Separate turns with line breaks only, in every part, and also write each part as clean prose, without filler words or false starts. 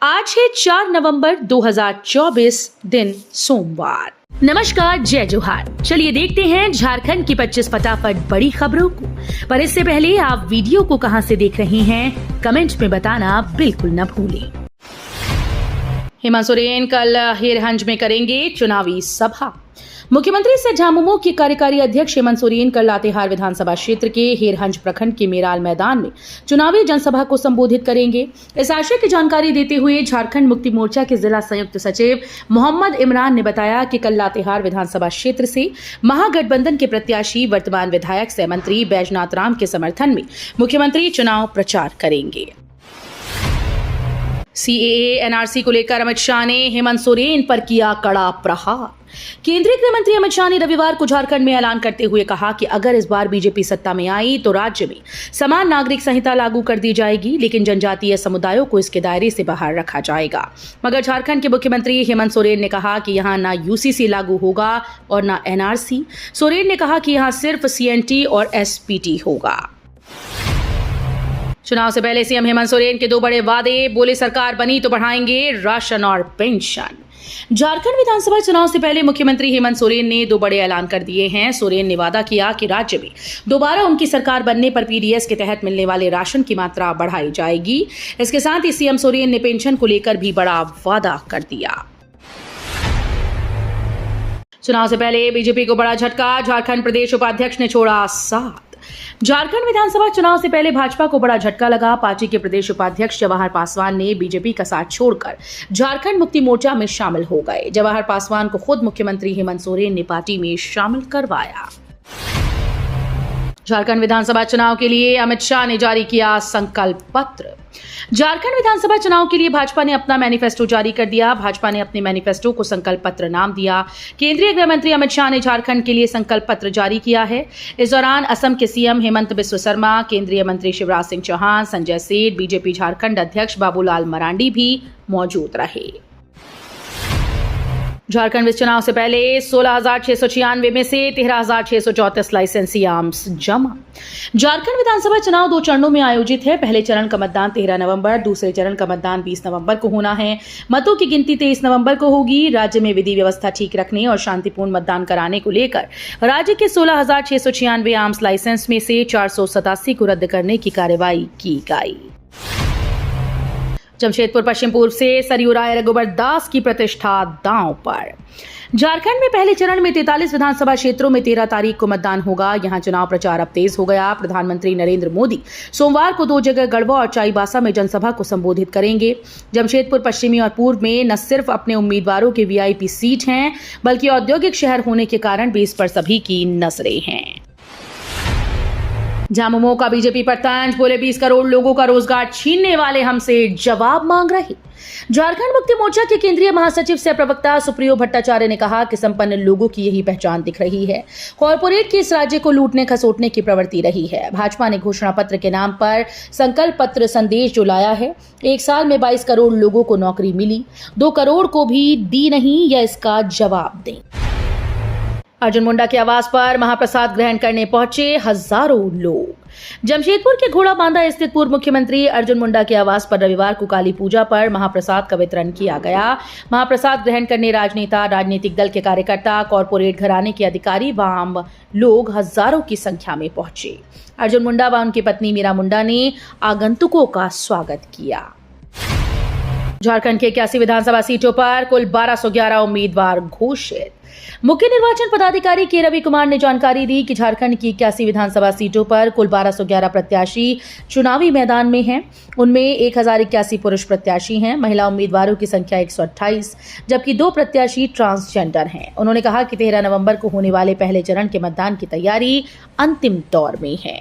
आज है 4 नवंबर 2024 दिन सोमवार। नमस्कार, जय जोहार। चलिए देखते हैं झारखंड की 25 फटाफट बड़ी खबरों को। पर इससे पहले आप वीडियो को कहां से देख रहे हैं कमेंट में बताना बिल्कुल न भूलें। हेमंत सोरेन कल हेरहंज में करेंगे चुनावी सभा। मुख्यमंत्री से झामुमो के कार्यकारी अध्यक्ष हेमंत सोरेन कल लातेहार विधानसभा क्षेत्र के हेरहंज प्रखंड के मेराल मैदान में चुनावी जनसभा को संबोधित करेंगे। इस आशय की जानकारी देते हुए झारखंड मुक्ति मोर्चा के जिला संयुक्त सचिव मोहम्मद इमरान ने बताया कि कल लातेहार विधानसभा क्षेत्र से महागठबंधन के प्रत्याशी वर्तमान विधायक सह मंत्री बैजनाथ राम के समर्थन में मुख्यमंत्री चुनाव प्रचार करेंगे। सीएए एनआरसी को लेकर अमित शाह ने हेमंत सोरेन पर किया कड़ा प्रहार। केंद्रीय गृह मंत्री अमित शाह ने रविवार को झारखंड में ऐलान करते हुए कहा कि अगर इस बार बीजेपी सत्ता में आई तो राज्य में समान नागरिक संहिता लागू कर दी जाएगी, लेकिन जनजातीय समुदायों को इसके दायरे से बाहर रखा जाएगा। मगर झारखंड के मुख्यमंत्री हेमंत सोरेन ने कहा कि यहां ना यूसीसी लागू होगा और ना एनआरसी। सोरेन ने कहा कि यहां सिर्फ सीएनटी और एसपीटी होगा। चुनाव से पहले सीएम हेमंत सोरेन के दो बड़े वादे, बोले सरकार बनी तो बढ़ाएंगे राशन और पेंशन। झारखंड विधानसभा चुनाव से पहले मुख्यमंत्री हेमंत सोरेन ने दो बड़े ऐलान कर दिए हैं। सोरेन ने वादा किया कि राज्य में दोबारा उनकी सरकार बनने पर पीडीएस के तहत मिलने वाले राशन की मात्रा बढ़ाई जाएगी। इसके साथ ही सीएम सोरेन ने पेंशन को लेकर भी बड़ा वादा कर दिया। चुनाव से पहले बीजेपी को बड़ा झटका, झारखंड प्रदेश उपाध्यक्ष ने छोड़ा साथ। झारखंड विधानसभा चुनाव से पहले भाजपा को बड़ा झटका लगा। पार्टी के प्रदेश उपाध्यक्ष जवाहर पासवान ने बीजेपी का साथ छोड़कर झारखंड मुक्ति मोर्चा में शामिल हो गए। जवाहर पासवान को खुद मुख्यमंत्री हेमंत सोरेन ने पार्टी में शामिल करवाया। झारखंड विधानसभा चुनाव के लिए अमित शाह ने जारी किया संकल्प पत्र। झारखंड विधानसभा चुनाव के लिए भाजपा ने अपना मैनिफेस्टो जारी कर दिया। भाजपा ने अपने मैनिफेस्टो को संकल्प पत्र नाम दिया। केंद्रीय गृह मंत्री अमित शाह ने झारखंड के लिए संकल्प पत्र जारी किया है। इस दौरान असम के सीएम हेमंत बिस्व शर्मा, केंद्रीय मंत्री शिवराज सिंह चौहान, संजय सेठ, बीजेपी झारखंड अध्यक्ष बाबूलाल मरांडी भी मौजूद रहे। झारखंड में चुनाव से पहले 16,696 में से 13,634 लाइसेंसी आर्म्स जमा। झारखंड विधानसभा चुनाव 2 चरणों में आयोजित है। पहले चरण का मतदान 13 नवंबर, दूसरे चरण का मतदान 20 नवंबर को होना है। मतों की गिनती 23 नवंबर को होगी। राज्य में विधि व्यवस्था ठीक रखने और शांतिपूर्ण मतदान कराने को लेकर राज्य के 16,696 आर्म्स लाइसेंस में से 487 को रद्द करने की कार्रवाई की गई। जमशेदपुर पश्चिम पूर्व से सरयू राय रघुबर दास की प्रतिष्ठा दांव पर। झारखंड में पहले चरण में 43 विधानसभा क्षेत्रों में 13 तारीख को मतदान होगा। यहां चुनाव प्रचार अब तेज हो गया। प्रधानमंत्री नरेंद्र मोदी सोमवार को 2 जगह गढ़वा और चाईबासा में जनसभा को संबोधित करेंगे। जमशेदपुर पश्चिमी और पूर्व में न सिर्फ अपने उम्मीदवारों के वीआईपी सीट हैं, बल्कि औद्योगिक शहर होने के कारण भी इस पर सभी की नजरें हैं। झामुमो का बीजेपी पर तंज, बोले 20 करोड़ लोगों का रोजगार छीनने वाले हमसे जवाब मांग रहे। झारखंड मुक्ति मोर्चा के केंद्रीय महासचिव सह प्रवक्ता सुप्रियो भट्टाचार्य ने कहा कि संपन्न लोगों की यही पहचान दिख रही है। कॉर्पोरेट की इस राज्य को लूटने खसोटने की प्रवृत्ति रही है। भाजपा ने घोषणा पत्र के नाम पर संकल्प पत्र संदेश जो लाया है, 1 साल में 22 करोड़ लोगों को नौकरी मिली, 2 करोड़ को भी दी नहीं, या इसका जवाब दें। अर्जुन मुंडा के आवास पर महाप्रसाद ग्रहण करने पहुंचे हजारों लोग। जमशेदपुर के घोड़ा बांधा स्थित पूर्व मुख्यमंत्री अर्जुन मुंडा के आवास पर रविवार को काली पूजा पर महाप्रसाद का वितरण किया गया। महाप्रसाद ग्रहण करने राजनेता, राजनीतिक दल के कार्यकर्ता, कॉर्पोरेट घराने के अधिकारी व आम लोग हजारों की संख्या में पहुंचे। अर्जुन मुंडा व उनकी पत्नी मीरा मुंडा ने आगंतुकों का स्वागत किया। झारखंड के 81 विधानसभा सीटों पर कुल 1211 उम्मीदवार घोषित। मुख्य निर्वाचन पदाधिकारी के रवि कुमार ने जानकारी दी कि झारखंड की 81 विधानसभा सीटों पर कुल 1211 प्रत्याशी चुनावी मैदान में हैं। उनमें 1081 पुरुष प्रत्याशी हैं। महिला उम्मीदवारों की संख्या 128, जबकि 2 प्रत्याशी ट्रांसजेंडर हैं। उन्होंने कहा कि 13 नवंबर को होने वाले पहले चरण के मतदान की तैयारी अंतिम दौर में है।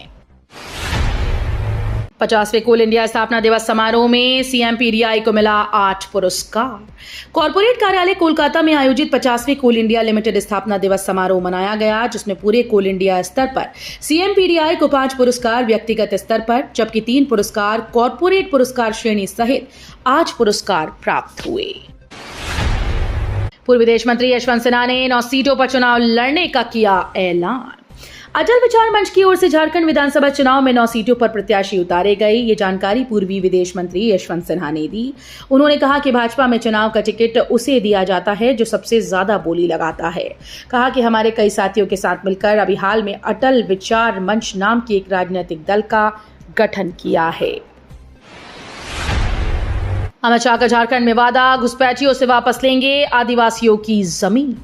50वें कोल इंडिया स्थापना दिवस समारोह में सीएम पीडीआई को मिला 8 पुरस्कार। कॉर्पोरेट कार्यालय कोलकाता में आयोजित 50वें कोल इंडिया लिमिटेड स्थापना दिवस समारोह मनाया गया, जिसमें पूरे कोल इंडिया स्तर पर सीएम पीडीआई को 5 पुरस्कार, व्यक्तिगत स्तर पर जबकि 3 पुरस्कार कॉर्पोरेट पुरस्कार श्रेणी सहित 8 पुरस्कार प्राप्त हुए। पूर्व विदेश मंत्री यशवंत सिन्हा ने 9 सीटों पर चुनाव लड़ने का किया ऐलान। अटल विचार मंच की ओर से झारखंड विधानसभा चुनाव में 9 सीटों पर प्रत्याशी उतारे गए। ये जानकारी पूर्वी विदेश मंत्री यशवंत सिन्हा ने दी। उन्होंने कहा कि भाजपा में चुनाव का टिकट उसे दिया जाता है जो सबसे ज्यादा बोली लगाता है। कहा कि हमारे कई साथियों के साथ मिलकर अभी हाल में अटल विचार मंच नाम के एक राजनीतिक दल का गठन किया है। अमित शाह का झारखंड में वादा, घुसपैठियों से वापस लेंगे आदिवासियों की जमीन।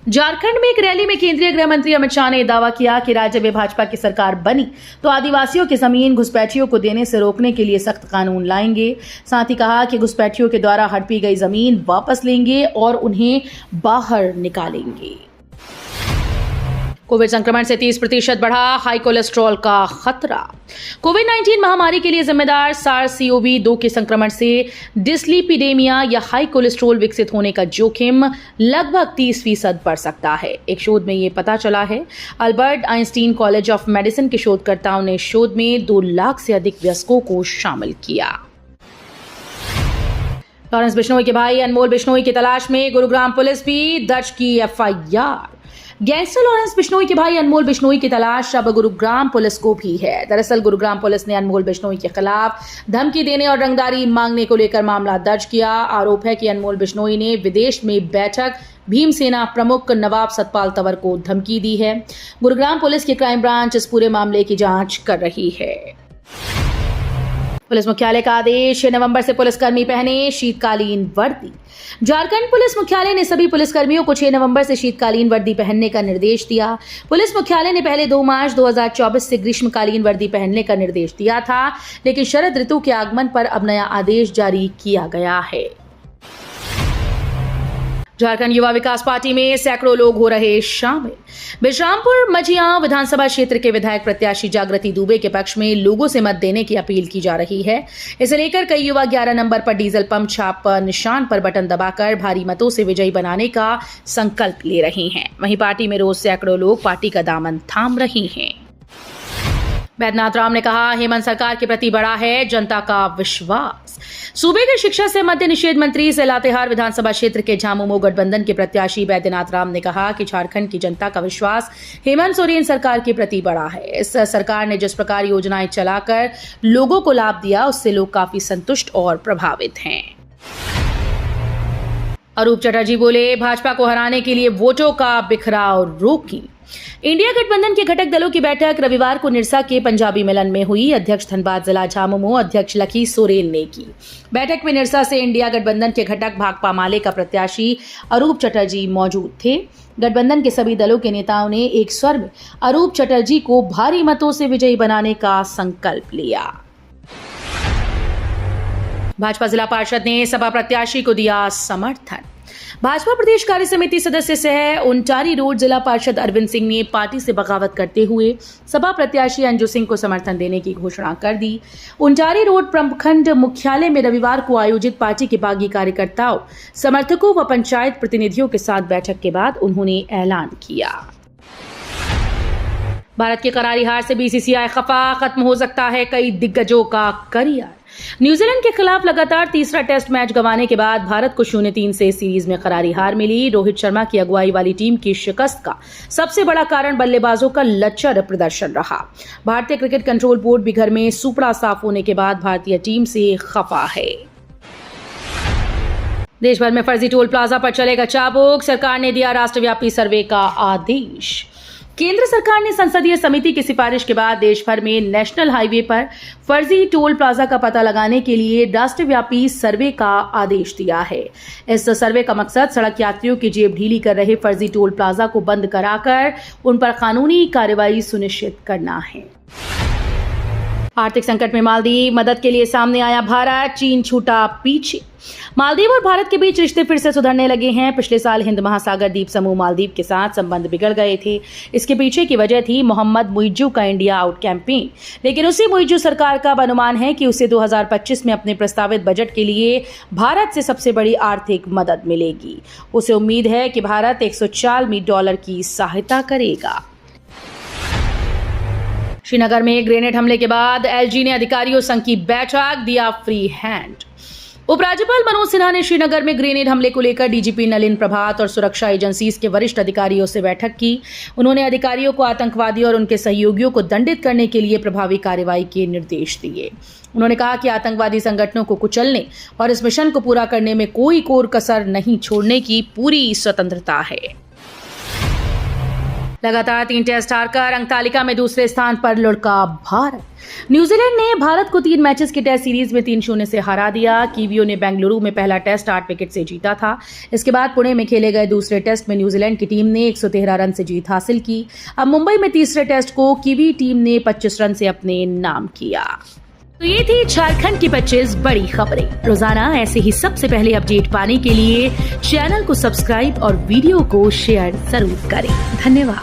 झारखंड में एक रैली में केंद्रीय गृह मंत्री अमित शाह ने दावा किया कि राज्य में भाजपा की सरकार बनी तो आदिवासियों की जमीन घुसपैठियों को देने से रोकने के लिए सख्त कानून लाएंगे। साथ ही कहा कि घुसपैठियों के द्वारा हड़पी गई जमीन वापस लेंगे और उन्हें बाहर निकालेंगे। कोविड संक्रमण से 30% बढ़ा हाई कोलेस्ट्रॉल का खतरा। कोविड-19 महामारी के लिए जिम्मेदार SARS-CoV-2 के संक्रमण से डिस्लीपिडेमिया या हाई कोलेस्ट्रॉल विकसित होने का जोखिम लगभग 30% बढ़ सकता है। एक शोध में ये पता चला है। Albert Einstein college of medicine के शोधकर्ताओं ने शोध में 2 लाख से अधिक वयस्कों को शामिल किया। लॉरेंस बिश्नोई के भाई अनमोल बिश्नोई की तलाश में गुरुग्राम पुलिस भी दर्ज की FIR। गैंगस्टर लॉरेंस बिश्नोई के भाई अनमोल बिश्नोई की तलाश अब गुरुग्राम पुलिस को भी है। दरअसल गुरुग्राम पुलिस ने अनमोल बिश्नोई के खिलाफ धमकी देने और रंगदारी मांगने को लेकर मामला दर्ज किया। आरोप है कि अनमोल बिश्नोई ने विदेश में बैठक भीमसेना प्रमुख नवाब सतपाल तंवर को धमकी दी है। गुरुग्राम पुलिस की क्राइम ब्रांच इस पूरे मामले की जांच कर रही है। पुलिस मुख्यालय का आदेश, 6 नवंबर से पुलिसकर्मी पहने शीतकालीन वर्दी। झारखंड पुलिस मुख्यालय ने सभी पुलिसकर्मियों को 6 नवंबर से शीतकालीन वर्दी पहनने का निर्देश दिया। पुलिस मुख्यालय ने पहले 2 मार्च 2024 से ग्रीष्मकालीन वर्दी पहनने का निर्देश दिया था, लेकिन शरद ऋतु के आगमन पर अब नया आदेश जारी किया गया है। झारखंड युवा विकास पार्टी में सैकड़ों लोग हो रहे शामिल। बिश्रामपुर मझिया विधानसभा क्षेत्र के विधायक प्रत्याशी जागृति दुबे के पक्ष में लोगों से मत देने की अपील की जा रही है। इसे लेकर कई युवा 11 नंबर पर डीजल पंप छाप पर निशान पर बटन दबाकर भारी मतों से विजयी बनाने का संकल्प ले रहे हैं। वहीं पार्टी में रोज सैकड़ों लोग पार्टी का दामन थाम रहे हैं। बैद्यनाथ राम ने कहा, हेमंत सरकार के प्रति बड़ा है जनता का विश्वास। सूबे के शिक्षा से मद्य निषेध मंत्री से लातेहार विधानसभा क्षेत्र के झामुमो गठबंधन के प्रत्याशी बैद्यनाथ राम ने कहा कि झारखंड की जनता का विश्वास हेमंत सोरेन सरकार के प्रति बड़ा है। इस सरकार ने जिस प्रकार योजनाएं चलाकर लोगों को लाभ दिया, उससे लोग काफी संतुष्ट और प्रभावित हैं। अरूप चटर्जी बोले, भाजपा को हराने के लिए वोटों का बिखराव रोकी। इंडिया गठबंधन के घटक दलों की बैठक रविवार को निरसा के पंजाबी मिलन में हुई। अध्यक्ष धनबाद जिला झामुमो अध्यक्ष लकी सोरेन ने की। बैठक में निरसा से इंडिया गठबंधन के घटक भाकपा माले का प्रत्याशी अरूप चटर्जी मौजूद थे। गठबंधन के सभी दलों के नेताओं ने एक स्वर में अरूप चटर्जी को भारी मतों से विजयी बनाने का संकल्प लिया। भाजपा जिला पार्षद ने सपा प्रत्याशी को दिया समर्थन। भाजपा प्रदेश कार्य समिति सदस्य सह उंटारी रोड जिला पार्षद अरविंद सिंह ने पार्टी से बगावत करते हुए सपा प्रत्याशी अंजू सिंह को समर्थन देने की घोषणा कर दी। उंटारी रोड प्रखंड मुख्यालय में रविवार को आयोजित पार्टी के बागी कार्यकर्ताओं, समर्थकों व पंचायत प्रतिनिधियों के साथ बैठक के बाद उन्होंने ऐलान किया। भारत की करारी हार से BCCI खफा, खत्म हो सकता है कई दिग्गजों का करियर। न्यूजीलैंड के खिलाफ लगातार तीसरा टेस्ट मैच गंवाने के बाद भारत को 0-3 से सीरीज में करारी हार मिली। रोहित शर्मा की अगुवाई वाली टीम की शिकस्त का सबसे बड़ा कारण बल्लेबाजों का लचर प्रदर्शन रहा। भारतीय क्रिकेट कंट्रोल बोर्ड भी घर में सुपड़ा साफ होने के बाद भारतीय टीम से खफा है। देश भर में फर्जी टोल प्लाजा पर चलेगा चाबुक, सरकार ने दिया राष्ट्रव्यापी सर्वे का आदेश। केंद्र सरकार ने संसदीय समिति की सिफारिश के बाद देश भर में नेशनल हाईवे पर फर्जी टोल प्लाजा का पता लगाने के लिए राष्ट्रव्यापी सर्वे का आदेश दिया है। इस सर्वे का मकसद सड़क यात्रियों की जेब ढीली कर रहे फर्जी टोल प्लाजा को बंद कराकर उन पर कानूनी कार्रवाई सुनिश्चित करना है। आर्थिक संकट में मालदीव, मदद के लिए सामने आया भारत, चीन छूटा पीछे। मालदीव और भारत के बीच रिश्ते फिर से सुधरने लगे हैं। पिछले साल हिंद महासागर द्वीप समूह मालदीव के साथ संबंध बिगड़ गए थे। इसके पीछे की वजह थी मोहम्मद मुइज्जू का इंडिया आउट कैंपेन। लेकिन उसी मुइज्जू सरकार का अनुमान है कि उसे 2025 में अपने प्रस्तावित बजट के लिए भारत से सबसे बड़ी आर्थिक मदद मिलेगी। उसे उम्मीद है कि भारत $140 की सहायता करेगा। श्रीनगर में ग्रेनेड हमले के बाद LG ने अधिकारियों संघ की बैठक, दिया फ्री हैंड। उपराज्यपाल मनोज सिन्हा ने श्रीनगर में ग्रेनेड हमले को लेकर डीजीपी नलिन प्रभात और सुरक्षा एजेंसीज के वरिष्ठ अधिकारियों से बैठक की। उन्होंने अधिकारियों को आतंकवादियों और उनके सहयोगियों को दंडित करने के लिए प्रभावी कार्रवाई के निर्देश दिए। उन्होंने कहा कि आतंकवादी संगठनों को कुचलने और इस मिशन को पूरा करने में कोई कोर कसर नहीं छोड़ने की पूरी स्वतंत्रता है। लगातार 3 टेस्ट हारकर अंक तालिका में दूसरे स्थान पर लुढ़का भारत। न्यूजीलैंड ने भारत को 3 मैचेस की टेस्ट सीरीज में 3-0 से हरा दिया। कीवियों ने बेंगलुरु में पहला टेस्ट 8 विकेट से जीता था। इसके बाद पुणे में खेले गए दूसरे टेस्ट में न्यूजीलैंड की टीम ने 113 रन से जीत हासिल की। अब मुंबई में तीसरे टेस्ट को कीवी टीम ने 25 रन से अपने नाम किया। तो ये थी झारखंड की 25 बड़ी खबरें। रोजाना ऐसे ही सबसे पहले अपडेट पाने के लिए चैनल को सब्सक्राइब और वीडियो को शेयर जरूर करें। धन्यवाद।